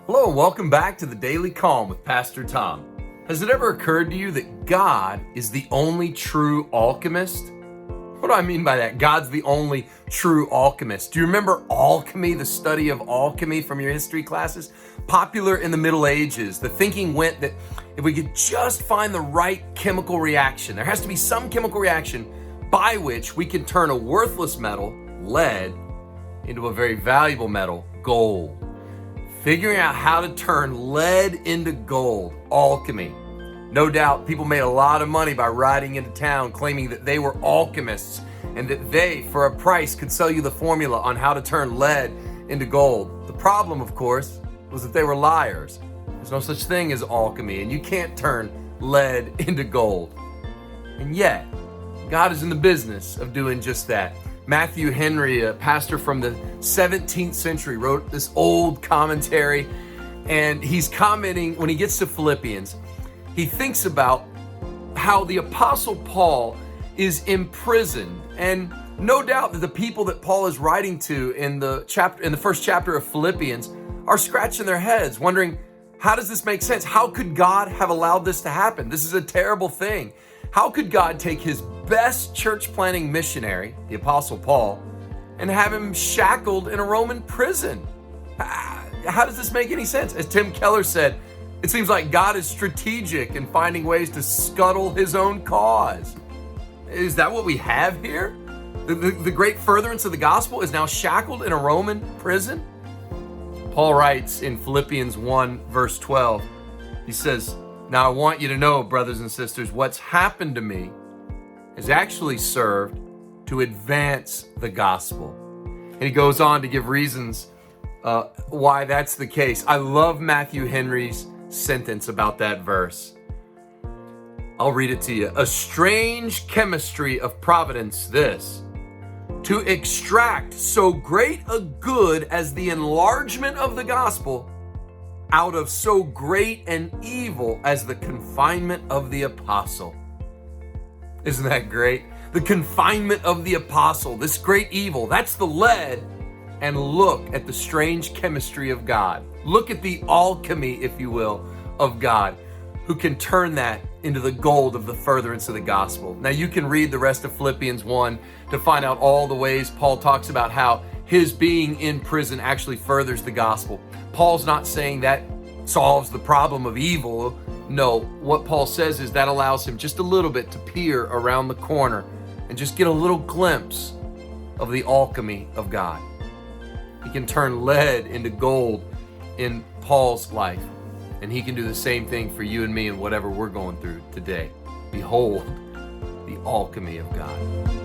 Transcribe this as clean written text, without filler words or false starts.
Hello and welcome back to the Daily Calm with Pastor Tom. Has it ever occurred to you that God is the only true alchemist? What do I mean by that? God's the only true alchemist. Do you remember alchemy, the study of alchemy from your history classes? Popular in the Middle Ages, the thinking went that if we could just find the right chemical reaction, there has to be some chemical reaction by which we can turn a worthless metal, lead, into a very valuable metal, gold. Figuring out how to turn lead into gold, alchemy. No doubt people made a lot of money by riding into town claiming that they were alchemists and that they, for a price, could sell you the formula on how to turn lead into gold. The problem, of course, was that they were liars. There's no such thing as alchemy, and you can't turn lead into gold. And yet, God is in the business of doing just that. Matthew Henry, a pastor from the 17th century, wrote this old commentary, and he's commenting when he gets to Philippians. He thinks about how the Apostle Paul is imprisoned, and no doubt that the people that Paul is writing to in the first chapter of Philippians are scratching their heads, wondering, how does this make sense? How could God have allowed this to happen? This is a terrible thing. How could God take his best church planting missionary, the Apostle Paul, and have him shackled in a Roman prison? How does this make any sense? As Tim Keller said, it seems like God is strategic in finding ways to scuttle his own cause. Is that what we have here? The great furtherance of the gospel is now shackled in a Roman prison? Paul writes in Philippians 1, verse 12, he says, "Now I want you to know, brothers and sisters, what's happened to me has actually served to advance the gospel." And he goes on to give reasons why that's the case. I love Matthew Henry's sentence about that verse. I'll read it to you. "A strange chemistry of providence this, to extract so great a good as the enlargement of the gospel out of so great an evil as the confinement of the apostle." Isn't that great? The confinement of the apostle, this great evil, that's the lead. And look at the strange chemistry of God. Look at the alchemy, if you will, of God, who can turn that into the gold of the furtherance of the gospel. Now you can read the rest of Philippians 1 to find out all the ways Paul talks about how his being in prison actually furthers the gospel. Paul's not saying that solves the problem of evil. No, what Paul says is that allows him just a little bit to peer around the corner and just get a little glimpse of the alchemy of God. He can turn lead into gold in Paul's life, and he can do the same thing for you and me in whatever we're going through today. Behold the alchemy of God.